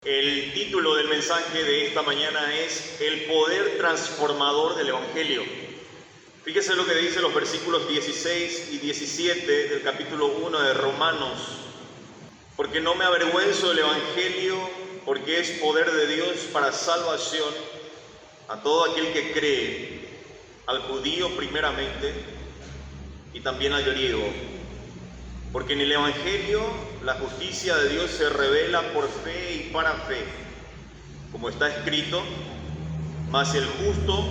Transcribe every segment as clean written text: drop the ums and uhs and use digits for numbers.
El título del mensaje de esta mañana es El poder transformador del Evangelio. Fíjese lo que dice los versículos 16 y 17 del capítulo 1 de Romanos. Porque no me avergüenzo del Evangelio, porque es poder de Dios para salvación a todo aquel que cree, al judío primeramente y también al griego. Porque en el Evangelio la justicia de Dios se revela por fe y para fe, como está escrito, mas el justo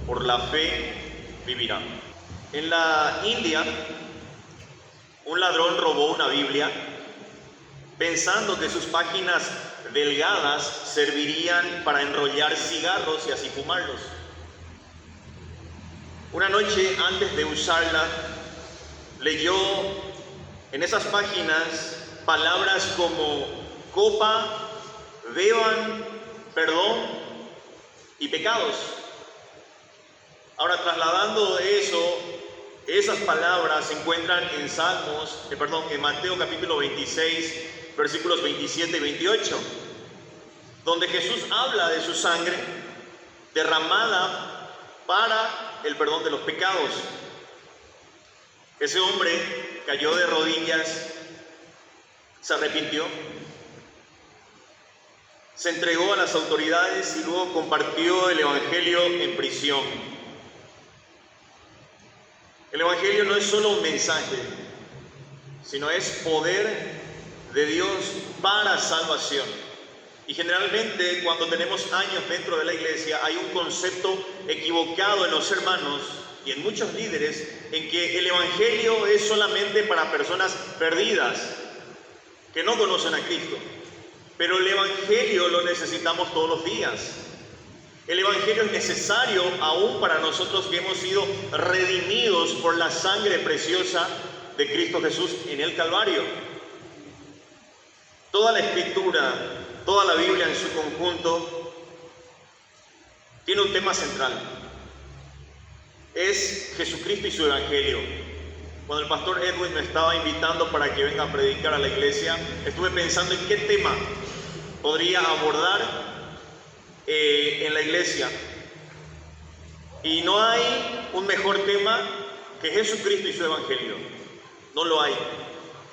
por la fe vivirá. En la India, un ladrón robó una Biblia pensando que sus páginas delgadas servirían para enrollar cigarros y así fumarlos. Una noche antes de usarla, leyó en esas páginas palabras como copa, beban, perdón y pecados. Ahora, trasladando esas palabras se encuentran en Mateo capítulo 26, versículos 27 y 28, donde Jesús habla de su sangre derramada para el perdón de los pecados. Ese hombre cayó de rodillas, se arrepintió, se entregó a las autoridades y luego compartió el Evangelio en prisión. El Evangelio no es solo un mensaje, sino es poder de Dios para salvación. Y generalmente cuando tenemos años dentro de la iglesia hay un concepto equivocado en los hermanos y en muchos líderes en que el Evangelio es solamente para personas perdidas que no conocen a Cristo. Pero el Evangelio lo necesitamos todos los días. El Evangelio es necesario aún para nosotros que hemos sido redimidos por la sangre preciosa de Cristo Jesús en el Calvario. Toda la Escritura, toda la Biblia en su conjunto tiene un tema central. Es Jesucristo y su Evangelio. Cuando el pastor Edwin me estaba invitando para que venga a predicar a la iglesia, estuve pensando en qué tema podría abordar en la iglesia. Y no hay un mejor tema que Jesucristo y su Evangelio. No lo hay.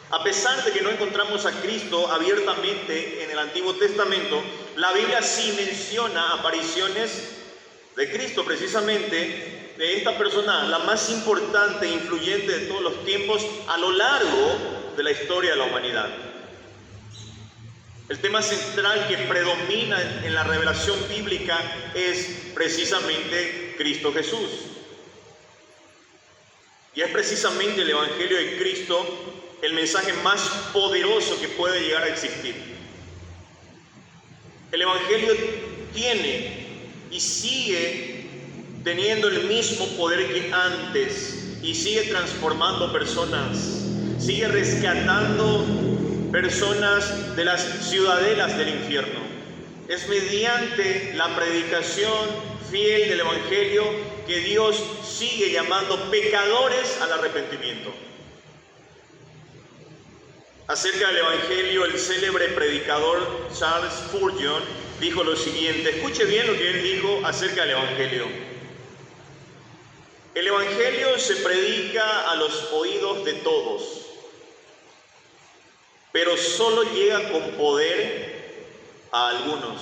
A pesar de que no encontramos a Cristo abiertamente en el Antiguo Testamento, la Biblia sí menciona apariciones de Cristo, precisamente de esta persona, la más importante e influyente de todos los tiempos a lo largo de la historia de la humanidad. El tema central que predomina en la revelación bíblica es precisamente Cristo Jesús. Y es precisamente el Evangelio de Cristo el mensaje más poderoso que puede llegar a existir. El Evangelio tiene y sigue teniendo el mismo poder que antes y sigue transformando personas, sigue rescatando personas de las ciudadelas del infierno. Es mediante la predicación fiel del Evangelio que Dios sigue llamando pecadores al arrepentimiento. Acerca del Evangelio, el célebre predicador Charles Spurgeon dijo lo siguiente. Escuche bien lo que él dijo acerca del Evangelio. El Evangelio se predica a los oídos de todos, pero solo llega con poder a algunos.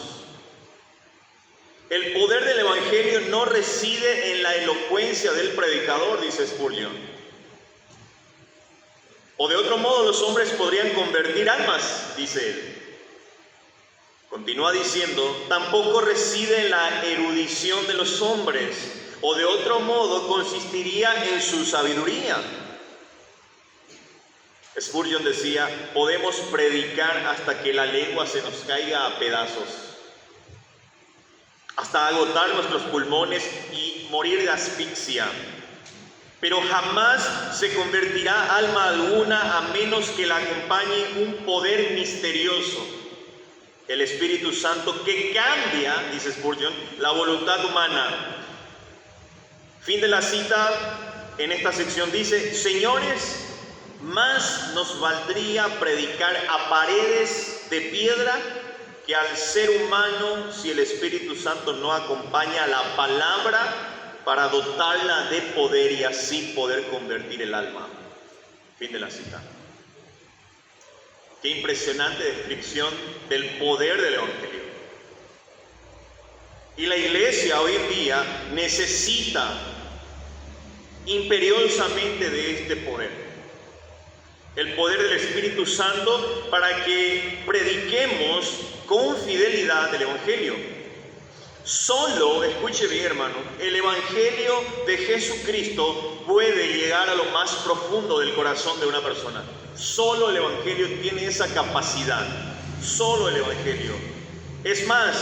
El poder del Evangelio no reside en la elocuencia del predicador, dice Spurgeon. O de otro modo los hombres podrían convertir almas, dice él. Continúa diciendo, tampoco reside en la erudición de los hombres, o de otro modo consistiría en su sabiduría. Spurgeon decía, podemos predicar hasta que la lengua se nos caiga a pedazos, hasta agotar nuestros pulmones y morir de asfixia. Pero jamás se convertirá alma alguna a menos que la acompañe un poder misterioso, el Espíritu Santo, que cambia, dice Spurgeon, la voluntad humana. Fin de la cita en esta sección dice, señores, más nos valdría predicar a paredes de piedra que al ser humano, si el Espíritu Santo no acompaña la palabra para dotarla de poder y así poder convertir el alma. Fin de la cita. Qué impresionante descripción del poder del Evangelio. Y la iglesia hoy en día necesita imperiosamente de este poder. El poder del Espíritu Santo para que prediquemos con fidelidad el Evangelio. Solo, escuche bien hermano, el Evangelio de Jesucristo puede llegar a lo más profundo del corazón de una persona. Solo el Evangelio tiene esa capacidad. Solo el Evangelio. Es más,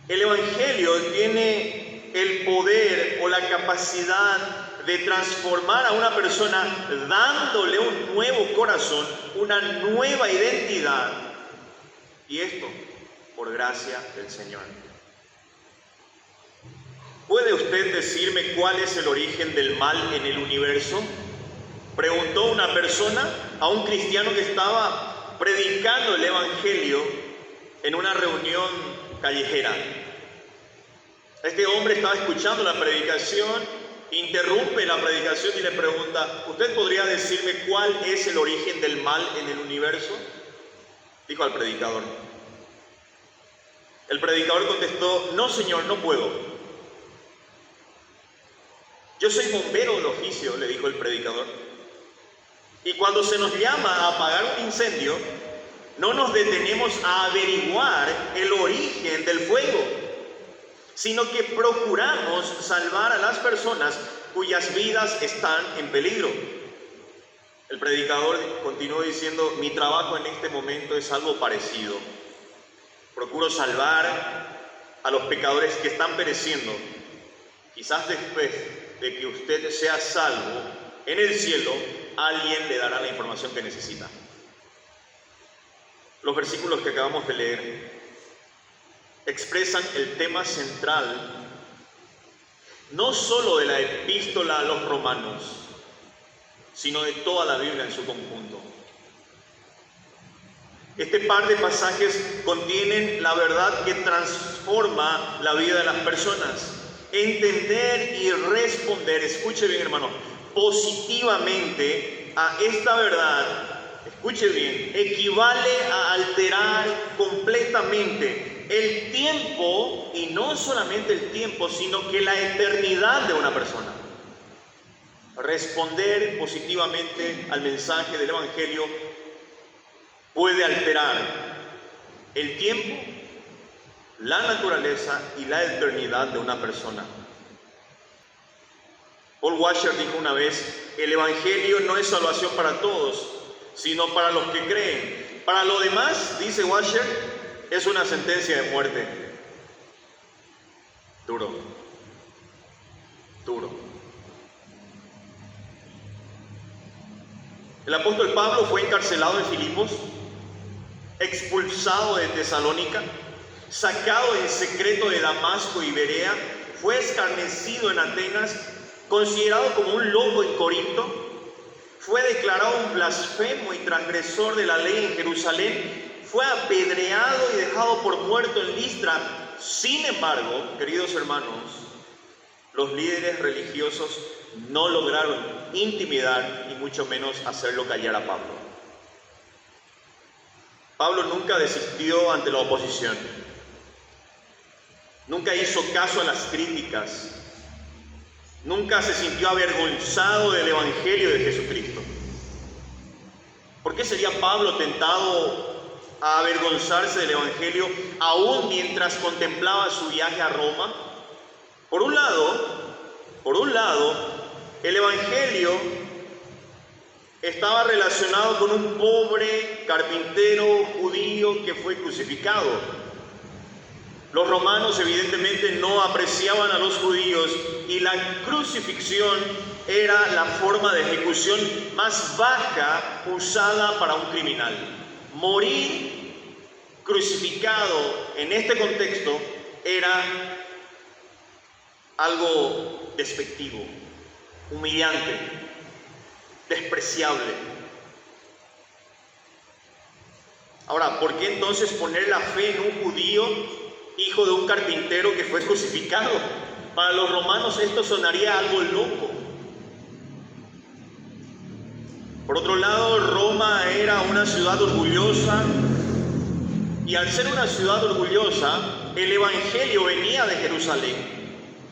el Evangelio tiene el poder o la capacidad de transformar a una persona dándole un nuevo corazón, una nueva identidad. Y esto por gracia del Señor. ¿Puede usted decirme cuál es el origen del mal en el universo? Preguntó una persona a un cristiano que estaba predicando el Evangelio en una reunión callejera. Este hombre estaba escuchando la predicación, interrumpe la predicación y le pregunta: ¿usted podría decirme cuál es el origen del mal en el universo? Dijo al predicador. El predicador contestó: no señor, no puedo. Yo soy bombero de oficio, le dijo el predicador. Y cuando se nos llama a apagar un incendio, no nos detenemos a averiguar el origen del fuego, sino que procuramos salvar a las personas cuyas vidas están en peligro. El predicador continuó diciendo: mi trabajo en este momento es algo parecido. Procuro salvar a los pecadores que están pereciendo. Quizás después de que usted sea salvo en el cielo, alguien le dará la información que necesita. Los versículos que acabamos de leer expresan el tema central no solo de la epístola a los romanos, sino de toda la Biblia en su conjunto. Este par de pasajes contienen la verdad que transforma la vida de las personas. Entender y responder, escuche bien hermano, positivamente a esta verdad, escuche bien, equivale a alterar completamente el tiempo, y no solamente el tiempo, sino que la eternidad de una persona. Responder positivamente al mensaje del Evangelio puede alterar el tiempo, la naturaleza y la eternidad de una persona. Paul Washer dijo una vez: el Evangelio no es salvación para todos, sino para los que creen. Para lo demás, dice Washer, es una sentencia de muerte. Duro. Duro. El apóstol Pablo fue encarcelado en Filipos, expulsado de Tesalónica, sacado en secreto de Damasco y Berea, fue escarnecido en Atenas, considerado como un loco en Corinto, fue declarado un blasfemo y transgresor de la ley en Jerusalén, fue apedreado y dejado por muerto en Listra. Sin embargo, queridos hermanos, los líderes religiosos no lograron intimidar y mucho menos hacerlo callar a Pablo. Pablo nunca desistió ante la oposición, nunca hizo caso a las críticas, nunca se sintió avergonzado del Evangelio de Jesucristo. ¿Por qué sería Pablo tentado a avergonzarse del Evangelio aún mientras contemplaba su viaje a Roma? Por un lado, el Evangelio estaba relacionado con un pobre carpintero judío que fue crucificado. Los romanos evidentemente no apreciaban a los judíos y la crucifixión era la forma de ejecución más baja usada para un criminal. Morir crucificado en este contexto era algo despectivo, humillante, despreciable. Ahora, ¿por qué entonces poner la fe en un judío, hijo de un carpintero que fue crucificado? Para los romanos esto sonaría algo loco. Por otro lado, Roma era una ciudad orgullosa, y al ser una ciudad orgullosa, el evangelio venía de Jerusalén,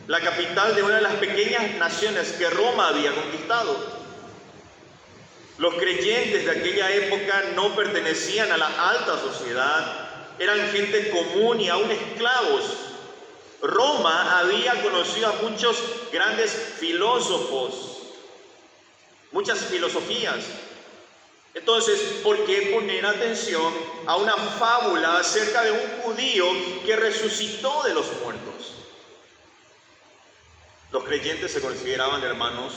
la capital de una de las pequeñas naciones que Roma había conquistado. Los creyentes de aquella época no pertenecían a la alta sociedad, eran gente común y aún esclavos. Roma había conocido a muchos grandes filósofos, muchas filosofías. Entonces, ¿por qué poner atención a una fábula acerca de un judío que resucitó de los muertos? Los creyentes se consideraban hermanos,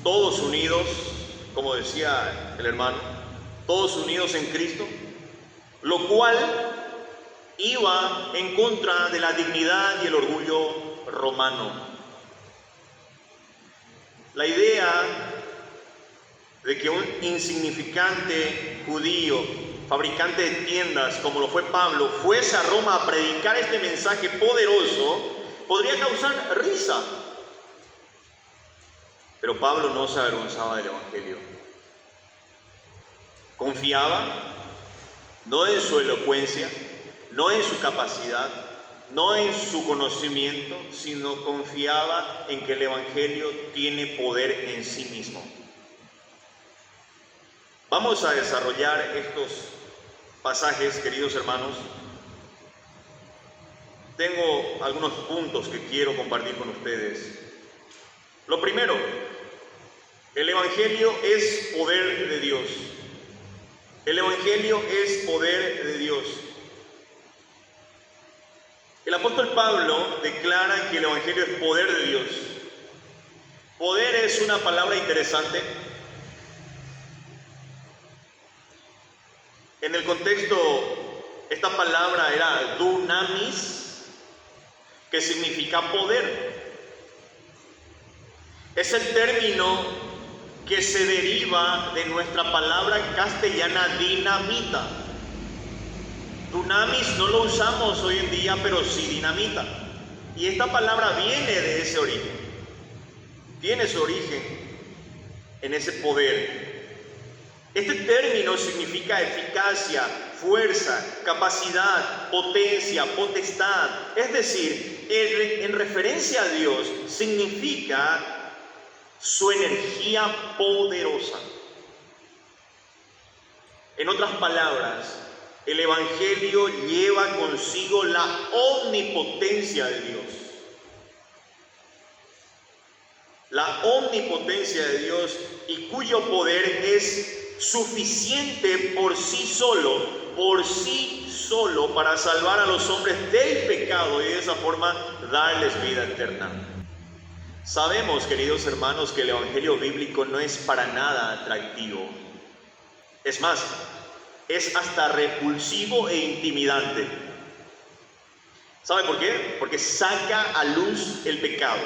todos unidos, como decía el hermano, todos unidos en Cristo, lo cual iba en contra de la dignidad y el orgullo romano. La idea de que un insignificante judío, fabricante de tiendas, como lo fue Pablo, fuese a Roma a predicar este mensaje poderoso, podría causar risa. Pero Pablo no se avergonzaba del evangelio. Confiaba no en su elocuencia, no en su capacidad, no en su conocimiento, sino confiaba en que el evangelio tiene poder en sí mismo. Vamos a desarrollar estos pasajes, queridos hermanos. Tengo algunos puntos que quiero compartir con ustedes. Lo primero, el evangelio es poder de Dios. El evangelio es poder de Dios. El apóstol Pablo declara que el evangelio es poder de Dios. Poder es una palabra interesante. En el contexto, esta palabra era dunamis, que significa poder. Es el término que se deriva de nuestra palabra castellana dinamita. Dunamis no lo usamos hoy en día, pero sí dinamita. Y esta palabra viene de ese origen. Tiene su origen en ese poder. Este término significa eficacia, fuerza, capacidad, potencia, potestad. Es decir, en referencia a Dios, significa su energía poderosa. En otras palabras, el evangelio lleva consigo la omnipotencia de Dios. La omnipotencia de Dios, y cuyo poder es suficiente por sí solo para salvar a los hombres del pecado y de esa forma darles vida eterna. Sabemos, queridos hermanos, que el evangelio bíblico no es para nada atractivo. Es más, es hasta repulsivo e intimidante. ¿Sabe por qué? Porque saca a luz el pecado,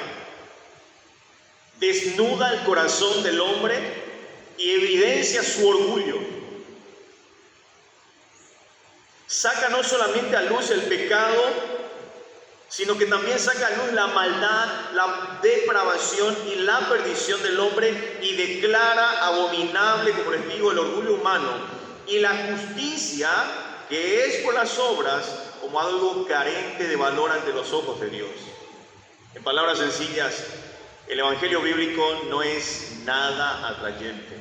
desnuda el corazón del hombre y evidencia su orgullo. Saca no solamente a luz el pecado, sino que también saca a luz la maldad, la depravación y la perdición del hombre, y declara abominable, como les digo, el orgullo humano y la justicia que es por las obras como algo carente de valor ante los ojos de Dios. En palabras sencillas, el evangelio bíblico no es nada atrayente.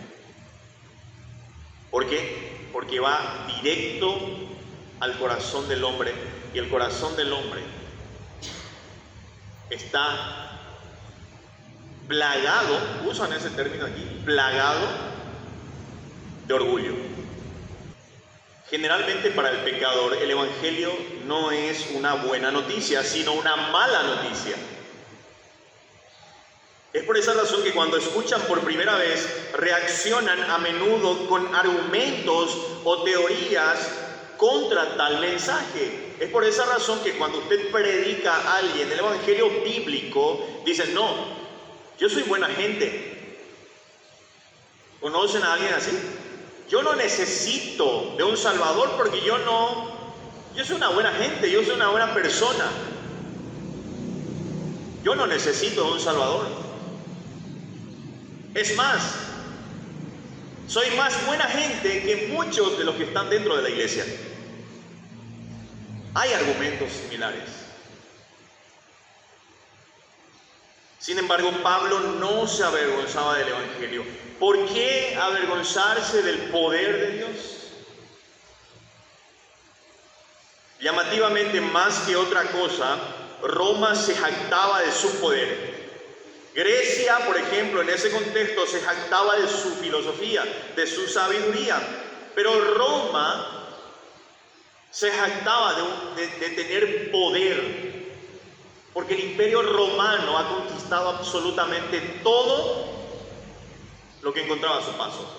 ¿Por qué? Porque va directo al corazón del hombre, y el corazón del hombre está plagado, usan ese término aquí, plagado de orgullo. Generalmente para el pecador el evangelio no es una buena noticia, sino una mala noticia. Es por esa razón que cuando escuchan por primera vez, reaccionan a menudo con argumentos o teorías contra tal mensaje. Es por esa razón que cuando usted predica a alguien el evangelio bíblico, dicen: no, yo soy buena gente. ¿Conocen a alguien así? yo no necesito de un Salvador porque yo soy una buena gente, yo soy una buena persona. Yo no necesito de un Salvador. Es más, soy más buena gente que muchos de los que están dentro de la iglesia. Hay argumentos similares. Sin embargo, Pablo no se avergonzaba del Evangelio. ¿Por qué avergonzarse del poder de Dios? Llamativamente, más que otra cosa, Roma se jactaba de su poder. Grecia, por ejemplo, en ese contexto se jactaba de su filosofía, de su sabiduría. Pero Roma se jactaba de tener poder. Porque el imperio romano ha conquistado absolutamente todo lo que encontraba a su paso.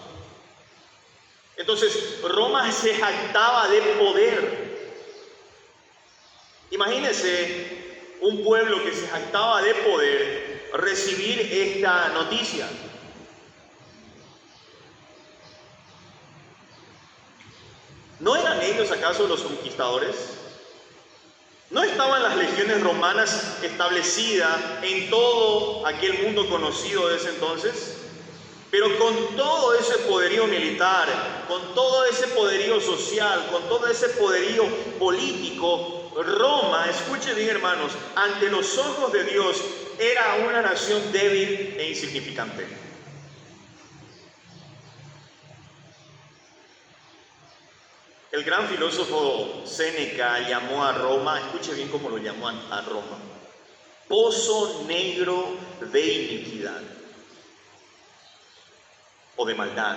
Entonces, Roma se jactaba de poder. Imagínense un pueblo que se jactaba de poder recibir esta noticia. ¿No eran ellos acaso los conquistadores? ¿No estaban las legiones romanas establecidas en todo aquel mundo conocido de ese entonces? Pero con todo ese poderío militar, con todo ese poderío social, con todo ese poderío político, Roma, escuchen bien hermanos, ante los ojos de Dios era una nación débil e insignificante. El gran filósofo Séneca llamó a Roma, escuche bien cómo lo llamó a Roma, pozo negro de iniquidad o de maldad.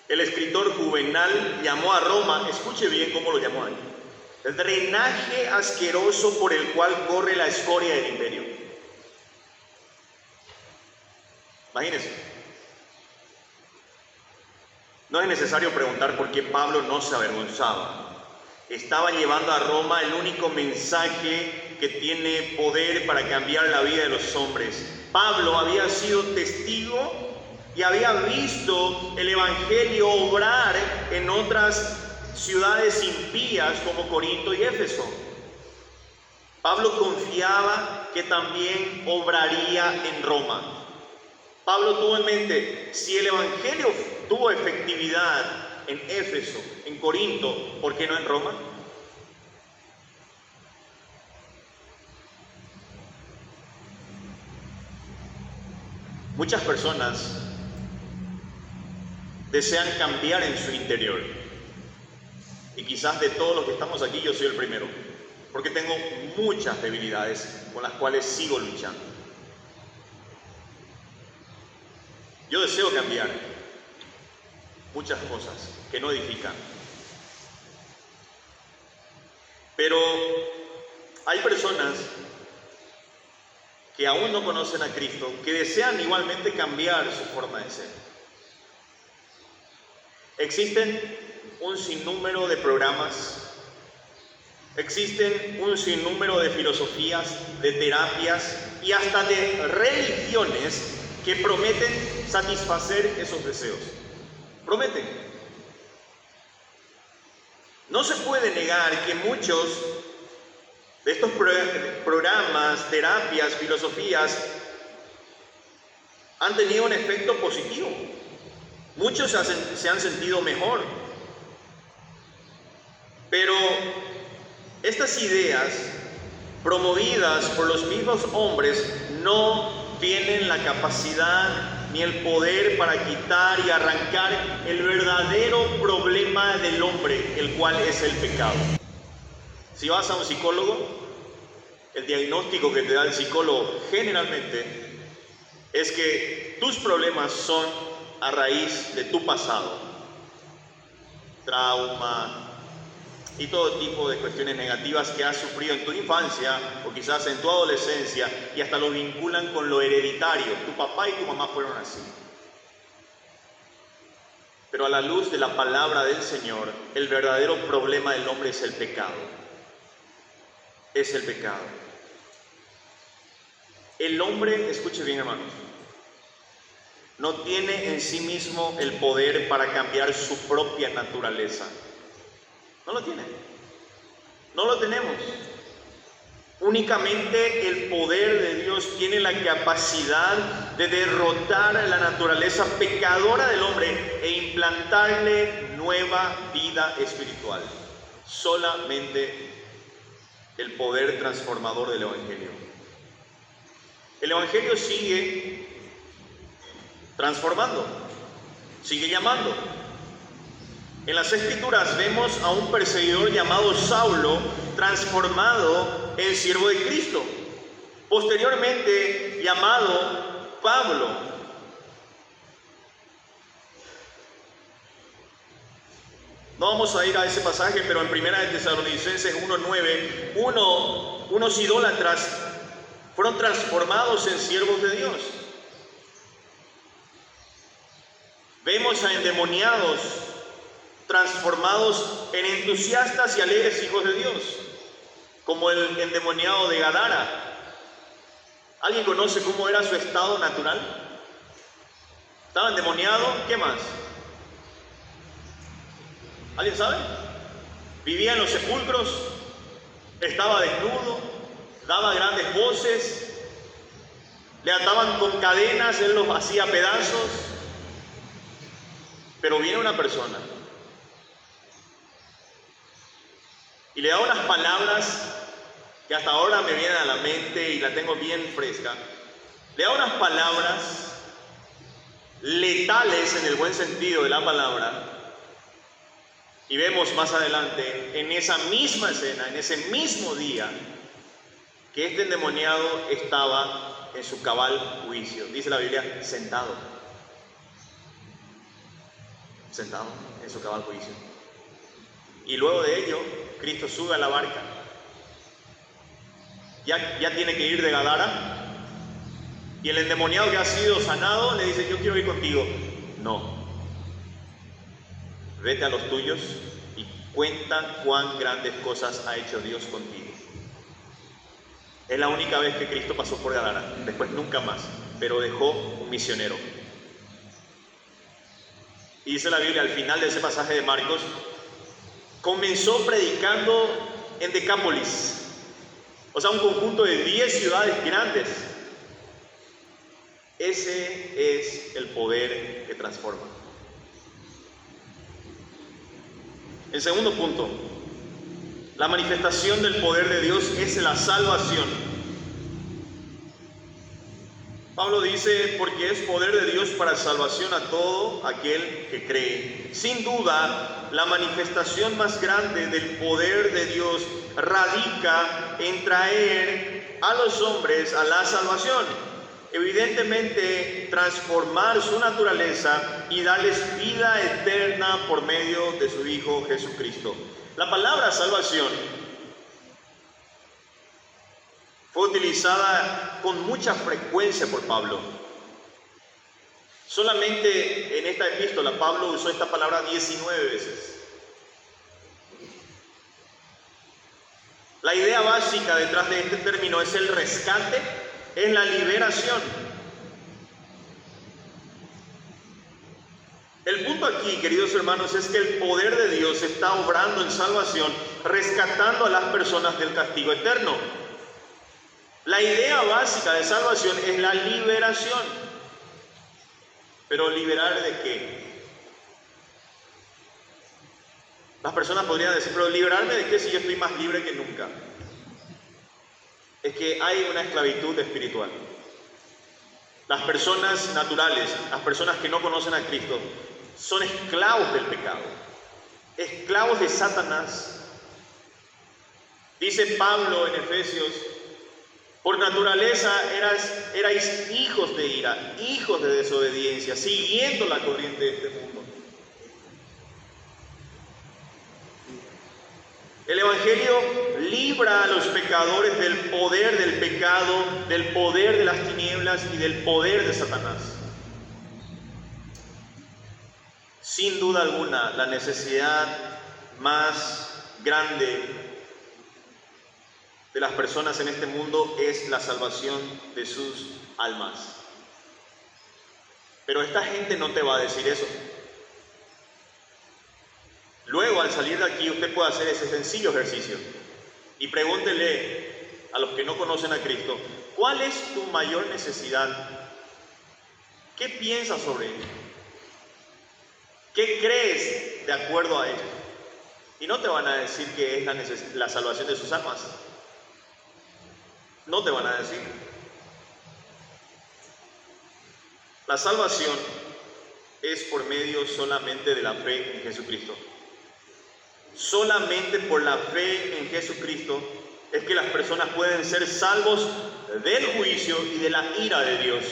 El escritor Juvenal llamó a Roma, escuche bien cómo lo llamó ahí, el drenaje asqueroso por el cual corre la escoria del imperio. Imagínense. No es necesario preguntar por qué Pablo no se avergonzaba. Estaba llevando a Roma el único mensaje que tiene poder para cambiar la vida de los hombres. Pablo había sido testigo y había visto el Evangelio obrar en otras ciudades impías como Corinto y Éfeso. Pablo confiaba que también obraría en Roma. Pablo tuvo en mente, si el Evangelio tuvo efectividad en Éfeso, en Corinto, ¿por qué no en Roma? Muchas personas desean cambiar en su interior. Y quizás de todos los que estamos aquí yo soy el primero, porque tengo muchas debilidades con las cuales sigo luchando. Yo deseo cambiar muchas cosas que no edifican. Pero hay personas que aún no conocen a Cristo, que desean igualmente cambiar su forma de ser. Existen un sinnúmero de programas, existen un sinnúmero de filosofías, de terapias y hasta de religiones que prometen satisfacer esos deseos. Prometen. No se puede negar que muchos de estos programas, terapias, filosofías han tenido un efecto positivo. Muchos se han sentido mejor. Pero estas ideas promovidas por los mismos hombres no tienen la capacidad ni el poder para quitar y arrancar el verdadero problema del hombre, el cual es el pecado. Si vas a un psicólogo, el diagnóstico que te da el psicólogo generalmente es que tus problemas son a raíz de tu pasado, trauma y todo tipo de cuestiones negativas que has sufrido en tu infancia o quizás en tu adolescencia, y hasta lo vinculan con lo hereditario. Tu papá y tu mamá fueron así. Pero a la luz de la palabra del Señor, el verdadero problema del hombre es el pecado. Es el pecado. El hombre, escuche bien hermanos, no tiene en sí mismo el poder para cambiar su propia naturaleza. No lo tiene. No lo tenemos. Únicamente el poder de Dios tiene la capacidad de derrotar la naturaleza pecadora del hombre e implantarle nueva vida espiritual. Solamente el poder transformador del Evangelio. El Evangelio sigue transformando, sigue llamando. En las Escrituras vemos a un perseguidor llamado Saulo transformado en siervo de Cristo, posteriormente llamado Pablo. No vamos a ir a ese pasaje, pero en 1 Tesalonicenses 1:9, unos idólatras fueron transformados en siervos de Dios. Vemos a endemoniados transformados en entusiastas y alegres hijos de Dios, como el endemoniado de Gadara. ¿Alguien conoce cómo era su estado natural? Estaba endemoniado, ¿qué más? ¿Alguien sabe? Vivía en los sepulcros, estaba desnudo, daba grandes voces, le ataban con cadenas, él los hacía pedazos. Pero viene una persona y le da unas palabras que hasta ahora me vienen a la mente y la tengo bien fresca. Le da unas palabras letales en el buen sentido de la palabra. Y vemos más adelante, en esa misma escena, en ese mismo día, que este endemoniado estaba en su cabal juicio. Dice la Biblia, sentado en su cabal juicio. Y luego de ello, Cristo sube a la barca. Ya tiene que ir de Gadara. Y el endemoniado que ha sido sanado le dice, yo quiero ir contigo. No. Vete a los tuyos y cuenta cuán grandes cosas ha hecho Dios contigo. Es la única vez que Cristo pasó por Gadara. Después nunca más. Pero dejó un misionero. Y dice la Biblia al final de ese pasaje de Marcos, comenzó predicando en Decápolis, o sea, un conjunto de 10 ciudades grandes. Ese es el poder que transforma. El segundo punto, la manifestación del poder de Dios es la salvación. Pablo dice, porque es poder de Dios para salvación a todo aquel que cree. Sin duda, la manifestación más grande del poder de Dios radica en traer a los hombres a la salvación. Evidentemente, transformar su naturaleza y darles vida eterna por medio de su Hijo Jesucristo. La palabra salvación fue utilizada con mucha frecuencia por Pablo. Solamente en esta epístola Pablo usó esta palabra 19 veces. La idea básica detrás de este término es el rescate, es la liberación. El punto aquí, queridos hermanos, es que el poder de Dios está obrando en salvación, rescatando a las personas del castigo eterno. La idea básica de salvación es la liberación. ¿Pero liberar de qué? Las personas podrían decir, pero ¿liberarme de qué si yo estoy más libre que nunca? Es que hay una esclavitud espiritual. Las personas naturales, las personas que no conocen a Cristo, son esclavos del pecado, esclavos de Satanás. Dice Pablo en Efesios, por naturaleza erais hijos de ira, hijos de desobediencia, siguiendo la corriente de este mundo. El Evangelio libra a los pecadores del poder del pecado, del poder de las tinieblas y del poder de Satanás. Sin duda alguna, la necesidad más grande de las personas en este mundo es la salvación de sus almas. Pero esta gente no te va a decir eso. Luego, al salir de aquí, usted puede hacer ese sencillo ejercicio y pregúntele a los que no conocen a Cristo, ¿cuál es tu mayor necesidad? ¿Qué piensas sobre ello? ¿Qué crees de acuerdo a ello? Y no te van a decir que es la salvación de sus almas. No te van a decir. La salvación es por medio solamente de la fe en Jesucristo. Solamente por la fe en Jesucristo es que las personas pueden ser salvos del juicio y de la ira de Dios.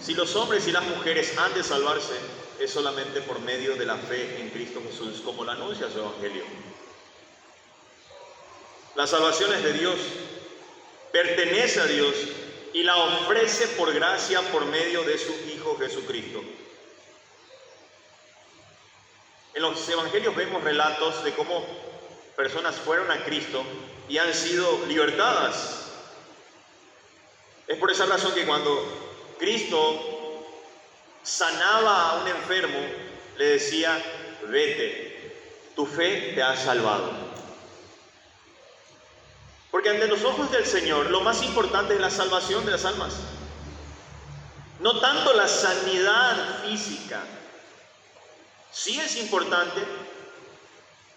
Si los hombres y las mujeres han de salvarse, es solamente por medio de la fe en Cristo Jesús, como lo anuncia su Evangelio. La salvación es de Dios, pertenece a Dios y la ofrece por gracia por medio de su Hijo Jesucristo. En los Evangelios vemos relatos de cómo personas fueron a Cristo y han sido libertadas. Es por esa razón que cuando Cristo sanaba a un enfermo, le decía, vete, tu fe te ha salvado. Porque ante los ojos del Señor, lo más importante es la salvación de las almas. No tanto la sanidad física. Sí es importante,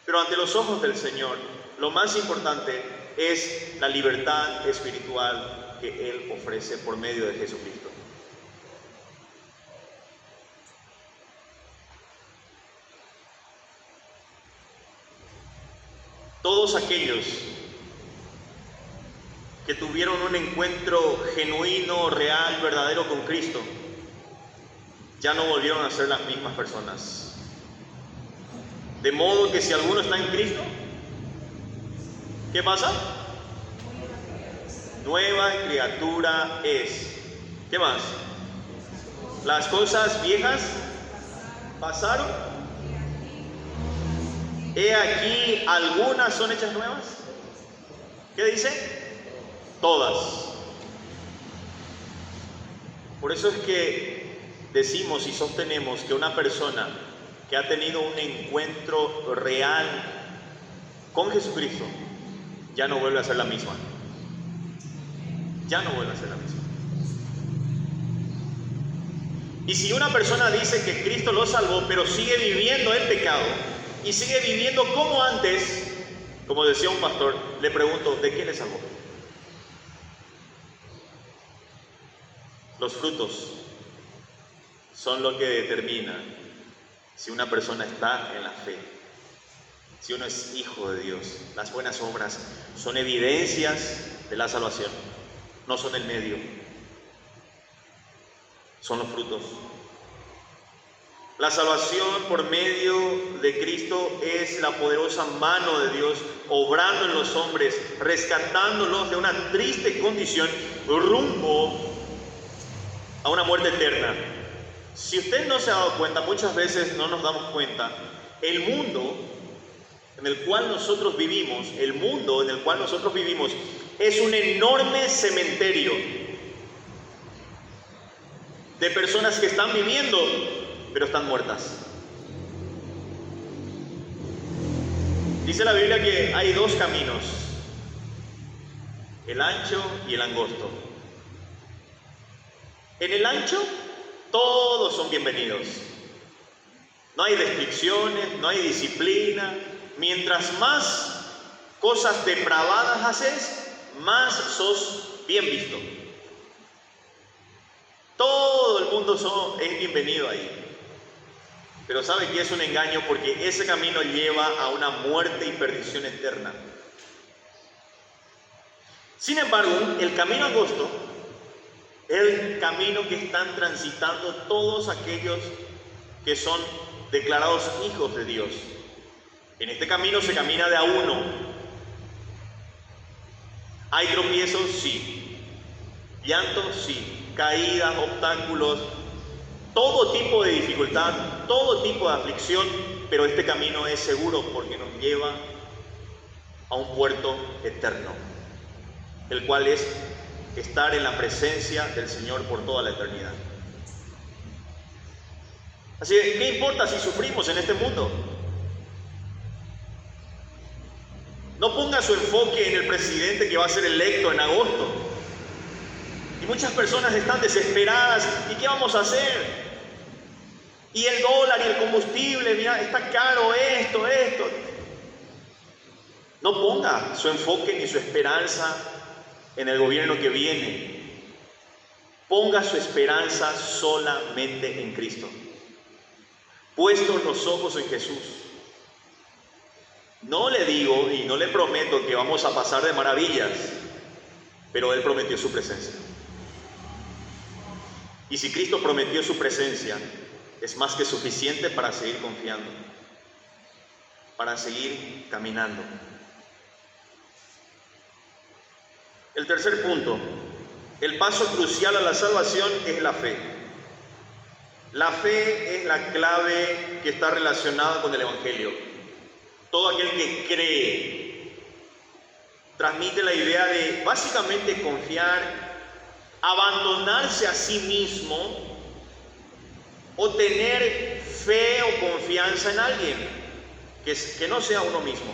pero ante los ojos del Señor, lo más importante es la libertad espiritual que Él ofrece por medio de Jesucristo. Todos aquellos que tuvieron un encuentro genuino, real, verdadero con Cristo, ya no volvieron a ser las mismas personas. De modo que si alguno está en Cristo, ¿qué pasa? Nueva criatura es. ¿Qué más? Las cosas viejas pasaron. He aquí, algunas son hechas nuevas. ¿Qué dice? Todas. Por eso es que decimos y sostenemos que una persona que ha tenido un encuentro real con Jesucristo ya no vuelve a ser la misma. Ya no vuelve a ser la misma. Y si una persona dice que Cristo lo salvó, pero sigue viviendo el pecado y sigue viviendo como antes, como decía un pastor, le pregunto, ¿de qué le salvó? Los frutos son lo que determina si una persona está en la fe, si uno es hijo de Dios. Las buenas obras son evidencias de la salvación, no son el medio, son los frutos. La salvación por medio de Cristo es la poderosa mano de Dios obrando en los hombres, rescatándolos de una triste condición rumbo a una muerte eterna. Si usted no se ha dado cuenta, muchas veces no nos damos cuenta, el mundo en el cual nosotros vivimos, es un enorme cementerio de personas que están viviendo, pero están muertas. Dice la Biblia que hay dos caminos, el ancho y el angosto. En el ancho, todos son bienvenidos. No hay restricciones, no hay disciplina. Mientras más cosas depravadas haces, más sos bien visto. Todo el mundo es bienvenido ahí. Pero sabe que es un engaño porque ese camino lleva a una muerte y perdición eterna. Sin embargo, el camino angosto es el camino que están transitando todos aquellos que son declarados hijos de Dios. En este camino se camina de a uno. ¿Hay tropiezos? Sí. ¿Llantos? Sí. ¿Caídas? ¿Obstáculos? Todo tipo de dificultad, todo tipo de aflicción, pero este camino es seguro porque nos lleva a un puerto eterno. el cual es estar en la presencia del Señor por toda la eternidad. Así que, ¿qué importa si sufrimos en este mundo? No ponga su enfoque en el presidente que va a ser electo en agosto. Y muchas personas están desesperadas. ¿Y qué vamos a hacer? Y el dólar y el combustible, mira, está caro esto. No ponga su enfoque ni su esperanza en el gobierno que viene. Ponga su esperanza solamente en Cristo. Puestos los ojos en Jesús. No le digo y no le prometo que vamos a pasar de maravillas, pero Él prometió su presencia. Y si Cristo prometió su presencia, es más que suficiente para seguir confiando, para seguir caminando. El tercer punto, el paso crucial a la salvación es la fe. La fe es la clave que está relacionada con el Evangelio. Todo aquel que cree transmite la idea de básicamente confiar, abandonarse a sí mismo o tener fe o confianza en alguien que no sea uno mismo.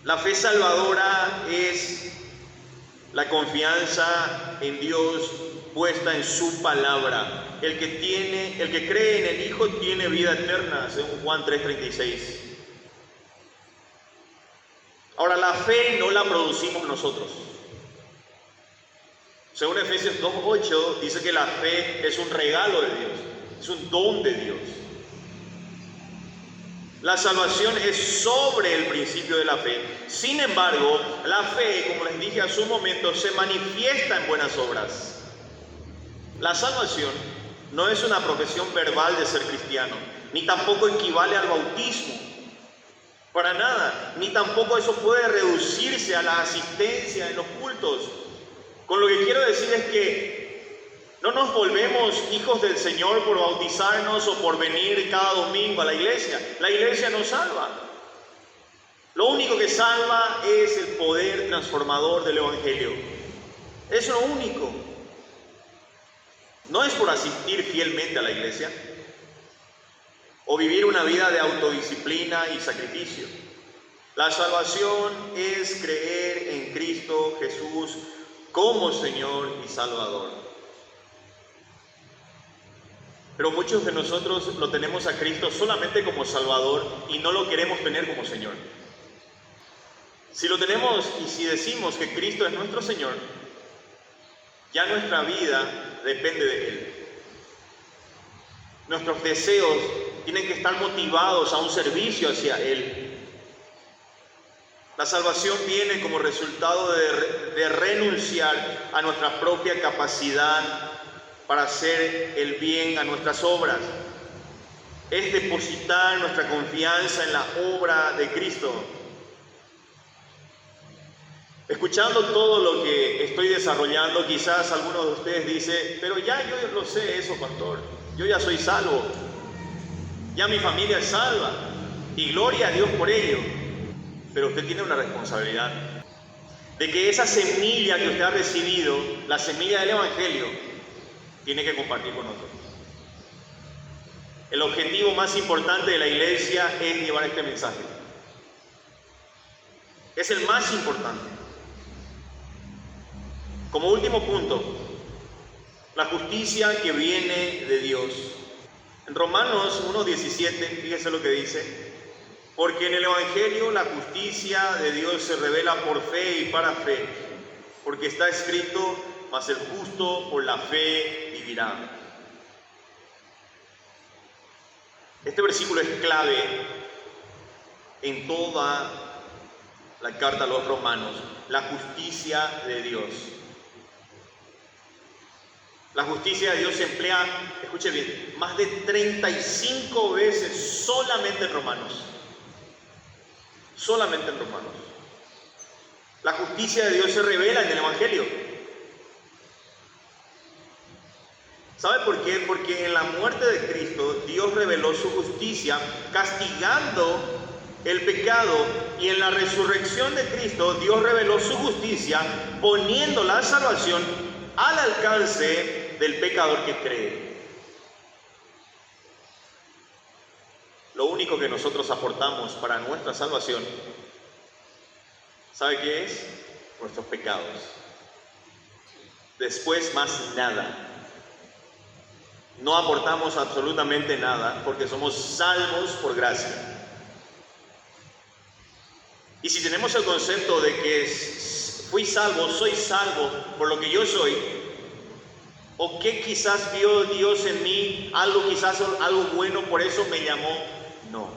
La fe salvadora es la confianza en Dios puesta en su palabra. El que cree en el Hijo tiene vida eterna, según Juan 3:36. Ahora, la fe no la producimos nosotros. Según Efesios 2:8 dice que la fe es un regalo de Dios, es un don de Dios. La salvación es sobre el principio de la fe. Sin embargo, la fe, como les dije hace un momento, se manifiesta en buenas obras. La salvación no es una profesión verbal de ser cristiano, ni tampoco equivale al bautismo. Para nada, ni tampoco eso puede reducirse a la asistencia en los cultos. Con lo que quiero decir es que no nos volvemos hijos del Señor por bautizarnos o por venir cada domingo a la iglesia. La iglesia nos salva. Lo único que salva es el poder transformador del Evangelio. Es lo único. No es por asistir fielmente a la iglesia o vivir una vida de autodisciplina y sacrificio. La salvación es creer en Cristo Jesús como Señor y Salvador. Pero muchos de nosotros lo tenemos a Cristo solamente como Salvador y no lo queremos tener como Señor. Si lo tenemos y si decimos que Cristo es nuestro Señor, ya nuestra vida depende de Él. Nuestros deseos tienen que estar motivados a un servicio hacia Él. La salvación viene como resultado de renunciar a nuestra propia capacidad para hacer el bien a nuestras obras. Es depositar nuestra confianza en la obra de Cristo. Escuchando todo lo que estoy desarrollando, quizás algunos de ustedes dicen, pero ya yo lo sé eso, pastor. Yo ya soy salvo. Ya mi familia es salva. Y gloria a Dios por ello. Pero usted tiene una responsabilidad de que esa semilla que usted ha recibido, la semilla del Evangelio, tiene que compartir con otros. El objetivo más importante de la iglesia es llevar este mensaje. Es el más importante. Como último punto, la justicia que viene de Dios. En Romanos 1:17, fíjese lo que dice. Porque en el Evangelio la justicia de Dios se revela por fe y para fe. Porque está escrito, mas el justo por la fe vivirá. Este versículo es clave en toda la carta a los romanos. La justicia de Dios. La justicia de Dios se emplea, escuche bien, más de 35 veces solamente en Romanos. Solamente en Romanos. La justicia de Dios se revela en el Evangelio. ¿Sabe por qué? Porque en la muerte de Cristo Dios reveló su justicia castigando el pecado y en la resurrección de Cristo Dios reveló su justicia poniendo la salvación al alcance del pecador que cree. Lo único que nosotros aportamos para nuestra salvación, ¿sabe qué es? Nuestros pecados. Después más nada. No aportamos absolutamente nada porque somos salvos por gracia. Y si tenemos el concepto de que fui salvo, soy salvo por lo que yo soy, o que quizás vio Dios en mí, quizás algo bueno, por eso me llamó, no.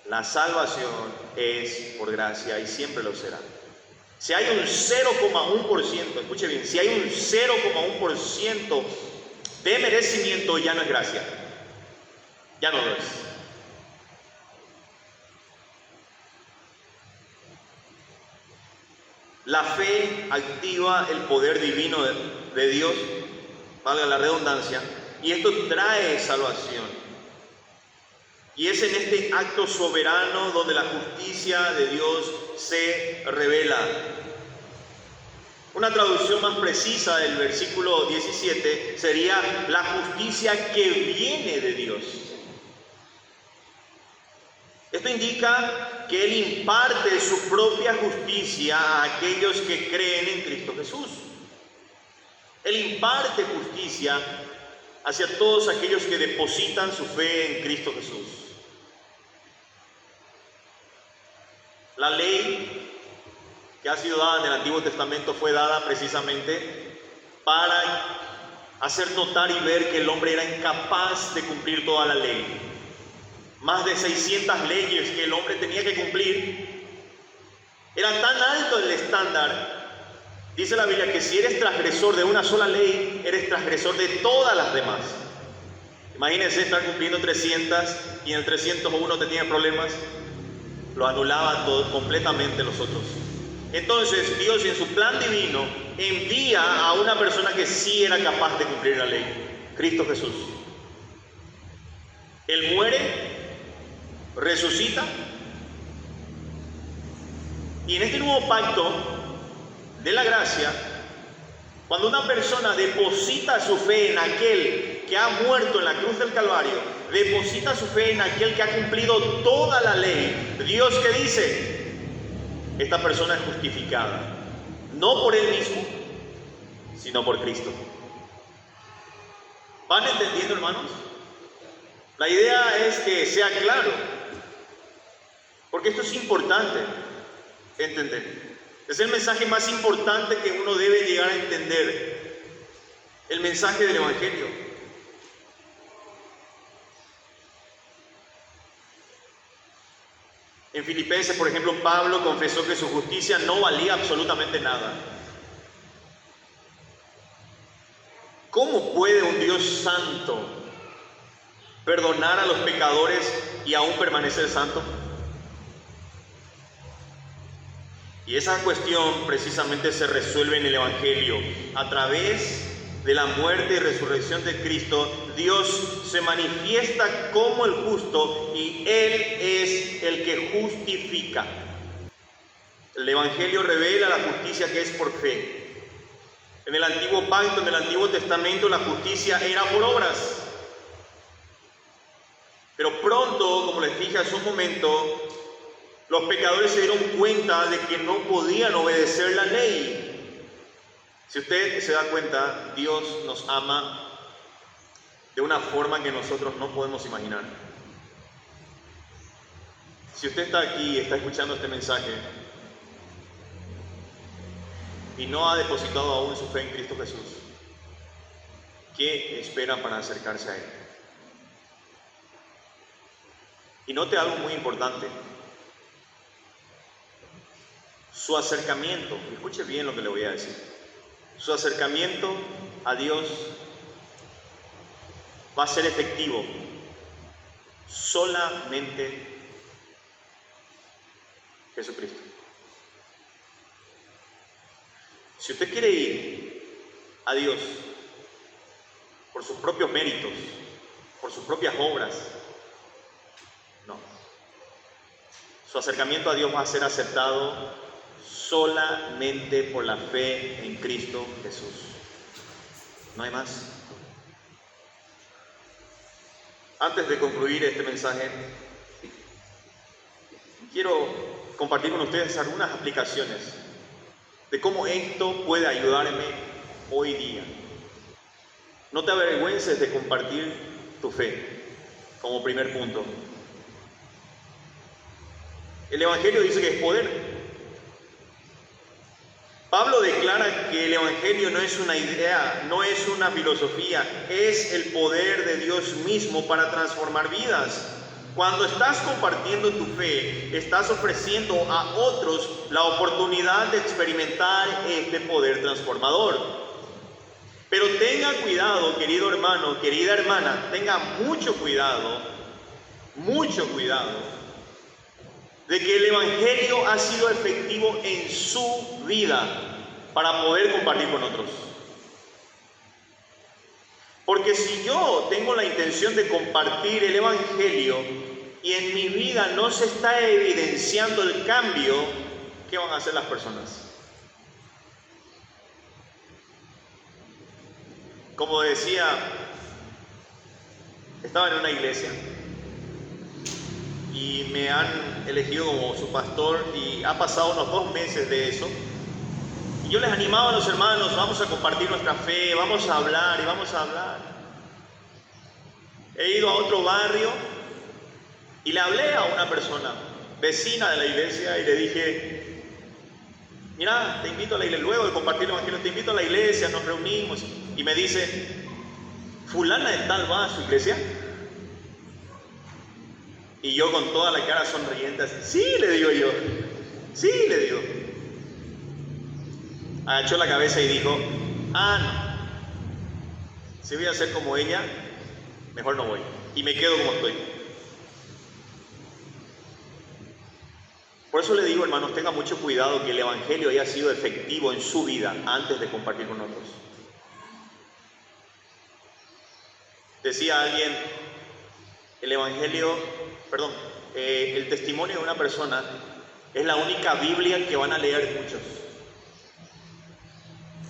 La salvación es por gracia y siempre lo será. Si hay un 0,1%, escuche bien, si hay un 0,1% de merecimiento, ya no es gracia. Ya no lo es. La fe activa el poder divino de Dios, valga la redundancia, y esto trae salvación. Y es en este acto soberano donde la justicia de Dios se revela. Una traducción más precisa del versículo 17 sería la justicia que viene de Dios. Esto indica que Él imparte su propia justicia a aquellos que creen en Cristo Jesús. Él imparte justicia hacia todos aquellos que depositan su fe en Cristo Jesús. La ley que ha sido dada en el Antiguo Testamento fue dada precisamente para hacer notar y ver que el hombre era incapaz de cumplir toda la ley. Más de 600 leyes que el hombre tenía que cumplir. Era tan alto el estándar, dice la Biblia, que si eres transgresor de una sola ley, eres transgresor de todas las demás. Imagínense estar cumpliendo 300 y en el 301 te tenía problemas. Lo anulaba todo, completamente los otros. Entonces Dios en su plan divino envía a una persona que sí era capaz de cumplir la ley, Cristo Jesús. Él muere, resucita, y en este nuevo pacto de la gracia, cuando una persona deposita su fe en aquel que ha muerto en la cruz del Calvario, deposita su fe en aquel que ha cumplido toda la ley, Dios, ¿qué dice? Esta persona es justificada, no por él mismo, sino por Cristo. ¿Van entendiendo, hermanos? La idea es que sea claro, porque esto es importante entender. Es el mensaje más importante que uno debe llegar a entender, el mensaje del Evangelio. En Filipenses, por ejemplo, Pablo confesó que su justicia no valía absolutamente nada. ¿Cómo puede un Dios santo perdonar a los pecadores y aún permanecer santo? Y esa cuestión precisamente se resuelve en el Evangelio. A través de la muerte y resurrección de Cristo, Dios se manifiesta como el justo y Él es el que justifica. El Evangelio revela la justicia que es por fe. En el Antiguo Pacto, en el Antiguo Testamento, la justicia era por obras. Pero pronto, como les dije hace un momento, los pecadores se dieron cuenta de que no podían obedecer la ley. Si usted se da cuenta, Dios nos ama de una forma que nosotros no podemos imaginar. Si usted está aquí y está escuchando este mensaje y no ha depositado aún su fe en Cristo Jesús, ¿qué espera para acercarse a Él? Y note algo muy importante. Su acercamiento, escuche bien lo que le voy a decir. Su acercamiento a Dios va a ser efectivo solamente Jesucristo. Si usted quiere ir a Dios por sus propios méritos, por sus propias obras, no. Su acercamiento a Dios va a ser aceptado solamente por la fe en Cristo Jesús. No hay más. Antes de concluir este mensaje, quiero compartir con ustedes algunas aplicaciones de cómo esto puede ayudarme hoy día. No te avergüences de compartir tu fe, como primer punto. El Evangelio dice que es poder. Pablo declara que el Evangelio no es una idea, no es una filosofía, es el poder de Dios mismo para transformar vidas. Cuando estás compartiendo tu fe, estás ofreciendo a otros la oportunidad de experimentar este poder transformador. Pero tenga cuidado, querido hermano, querida hermana, tenga mucho cuidado de que el Evangelio ha sido efectivo en su vida para poder compartir con otros. Porque si yo tengo la intención de compartir el Evangelio y en mi vida no se está evidenciando el cambio, ¿qué van a hacer las personas? Como decía, estaba en una iglesia y me han elegido como su pastor y ha pasado unos 2 meses de eso. Y yo les animaba a los hermanos, vamos a compartir nuestra fe, vamos a hablar y vamos a hablar. He ido a otro barrio y le hablé a una persona, vecina de la iglesia, y le dije, mira, te invito a la iglesia, luego de compartir el Evangelio, te invito a la iglesia, nos reunimos. Y me dice, fulana de tal va a su iglesia. Y yo con toda la cara sonriente, así, sí, le digo yo, sí, le digo. Agachó la cabeza y dijo, no, si voy a ser como ella, mejor no voy. Y me quedo como estoy. Por eso le digo, hermanos, tenga mucho cuidado que el Evangelio haya sido efectivo en su vida antes de compartir con otros. Decía alguien, el testimonio de una persona es la única Biblia que van a leer muchos.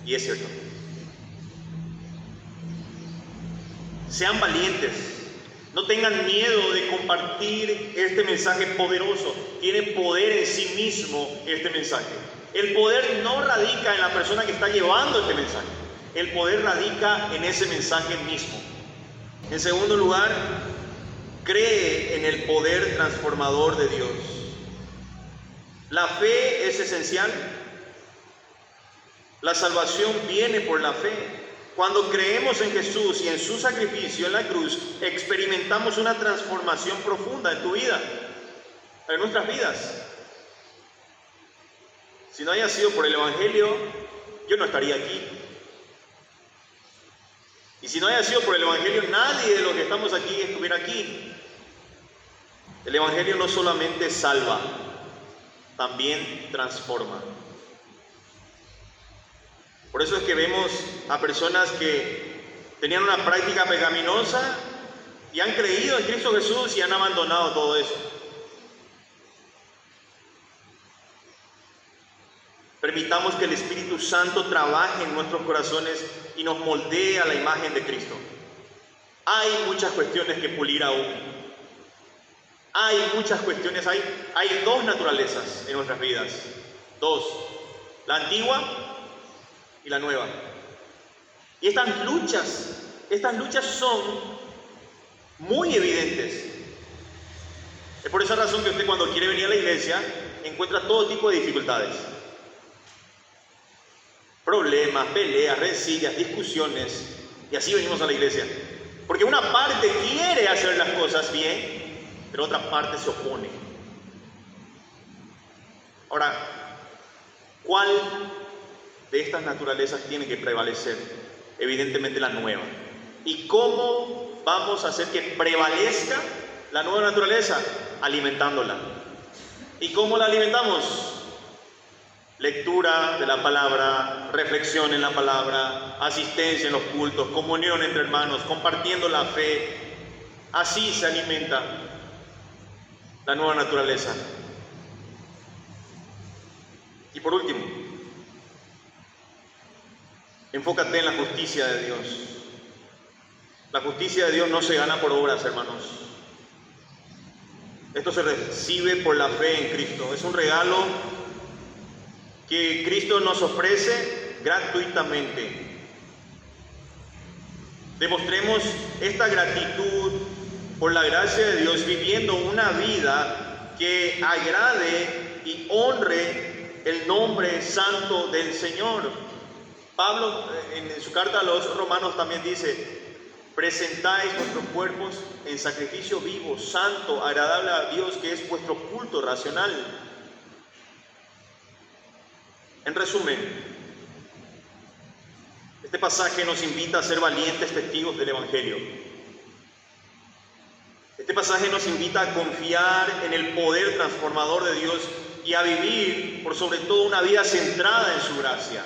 Y es cierto. Sean valientes. No tengan miedo de compartir este mensaje poderoso. Tiene poder en sí mismo este mensaje. El poder no radica en la persona que está llevando este mensaje. El poder radica en ese mensaje mismo. En segundo lugar, cree en el poder transformador de Dios. La fe es esencial. La salvación viene por la fe. Cuando creemos en Jesús y en su sacrificio en la cruz, experimentamos una transformación profunda en tu vida, en nuestras vidas. Si no haya sido por el Evangelio, yo no estaría aquí. Y si no haya sido por el Evangelio, nadie de los que estamos aquí estuviera aquí. El Evangelio no solamente salva, también transforma. Por eso es que vemos a personas que tenían una práctica pecaminosa y han creído en Cristo Jesús y han abandonado todo eso. Permitamos que el Espíritu Santo trabaje en nuestros corazones y nos moldee a la imagen de Cristo. Hay muchas cuestiones que pulir aún. Hay muchas cuestiones, hay 2 naturalezas en nuestras vidas. 2. La antigua y la nueva. Y estas luchas son muy evidentes. Es por esa razón que usted, cuando quiere venir a la iglesia, encuentra todo tipo de dificultades. Problemas, peleas, rencillas, discusiones. Y así venimos a la iglesia. Porque una parte quiere hacer las cosas bien, pero otra parte se opone. Ahora, ¿cuál de estas naturalezas tiene que prevalecer? Evidentemente la nueva. ¿Y cómo vamos a hacer que prevalezca la nueva naturaleza? Alimentándola. ¿Y cómo la alimentamos? Lectura de la palabra, reflexión en la palabra, asistencia en los cultos, comunión entre hermanos, compartiendo la fe. Así se alimenta la nueva naturaleza. Y por último, enfócate en la justicia de Dios. La justicia de Dios no se gana por obras, hermanos. Esto se recibe por la fe en Cristo. Es un regalo que Cristo nos ofrece gratuitamente. Demostremos esta gratitud por la gracia de Dios viviendo una vida que agrade y honre el nombre santo del Señor. Pablo en su carta a los romanos también dice: presentáis vuestros cuerpos en sacrificio vivo, santo, agradable a Dios, que es vuestro culto racional. En resumen, este pasaje nos invita a ser valientes testigos del Evangelio. Este pasaje nos invita a confiar en el poder transformador de Dios y a vivir, por sobre todo, una vida centrada en su gracia.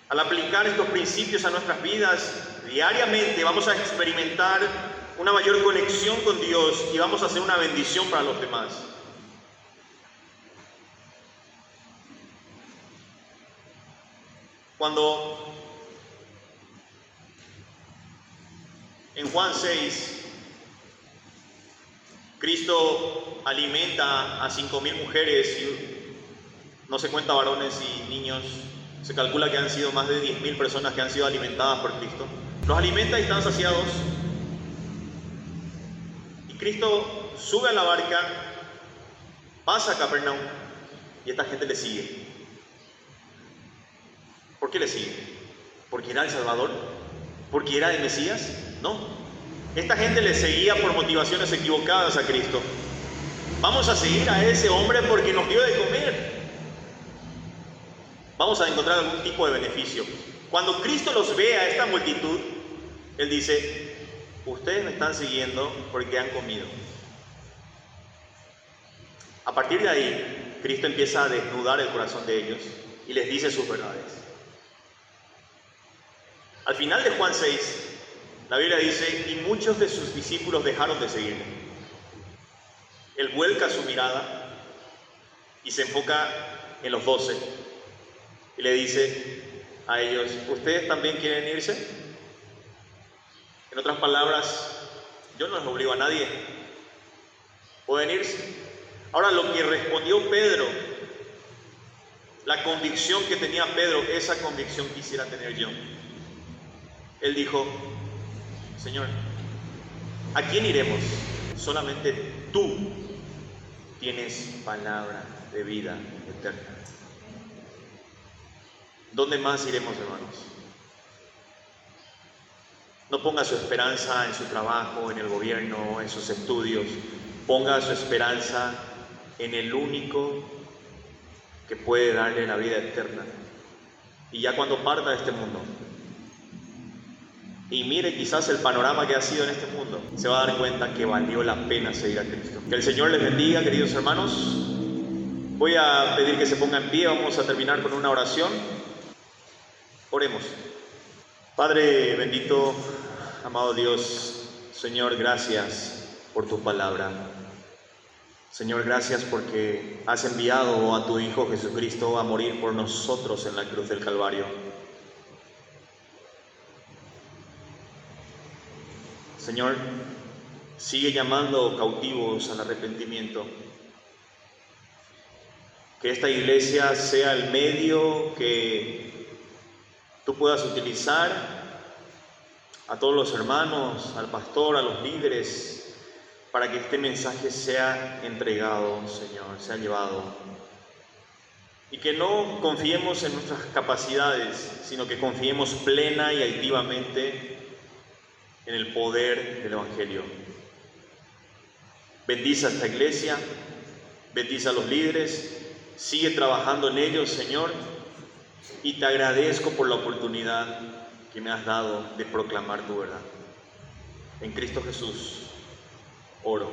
Al aplicar estos principios a nuestras vidas diariamente, vamos a experimentar una mayor conexión con Dios y vamos a hacer una bendición para los demás. Cuando en Juan 6, Cristo alimenta a 5,000 mujeres y no se cuenta varones y niños, se calcula que han sido más de 10,000 personas que han sido alimentadas por Cristo. Los alimenta y están saciados. Y Cristo sube a la barca, pasa a Capernaum y esta gente le sigue. ¿Por qué le sigue? ¿Porque era el Salvador? ¿Porque era el Mesías? No. Esta gente le seguía por motivaciones equivocadas a Cristo. Vamos a seguir a ese hombre porque nos dio de comer. Vamos a encontrar algún tipo de beneficio. Cuando Cristo los ve a esta multitud, Él dice: ustedes me están siguiendo porque han comido. A partir de ahí, Cristo empieza a desnudar el corazón de ellos y les dice sus verdades. Al final de Juan 6, la Biblia dice: y muchos de sus discípulos dejaron de seguirle. Él vuelca su mirada y se enfoca en los 12 y le dice a ellos: ¿ustedes también quieren irse? En otras palabras, yo no les obligo a nadie. Pueden irse. Ahora, lo que respondió Pedro, la convicción que tenía Pedro, esa convicción quisiera tener yo. Él dijo: Señor, ¿a quién iremos? Solamente tú tienes palabra de vida eterna. ¿Dónde más iremos, hermanos? No ponga su esperanza en su trabajo, en el gobierno, en sus estudios. Ponga su esperanza en el único que puede darle la vida eterna. Y ya cuando parta de este mundo y mire quizás el panorama que ha sido en este mundo, se va a dar cuenta que valió la pena seguir a Cristo. Que el Señor les bendiga, queridos hermanos. Voy a pedir que se pongan en pie. Vamos a terminar con una oración. Oremos. Padre bendito, amado Dios, Señor, gracias por tu palabra. Señor, gracias porque has enviado a tu Hijo Jesucristo a morir por nosotros en la cruz del Calvario. Señor, sigue llamando cautivos al arrepentimiento. Que esta iglesia sea el medio que tú puedas utilizar a todos los hermanos, al pastor, a los líderes, para que este mensaje sea entregado, Señor, sea llevado. Y que no confiemos en nuestras capacidades, sino que confiemos plena y activamente en el poder del Evangelio. Bendice a esta iglesia, bendice a los líderes, sigue trabajando en ellos, Señor, y te agradezco por la oportunidad que me has dado de proclamar tu verdad. En Cristo Jesús oro.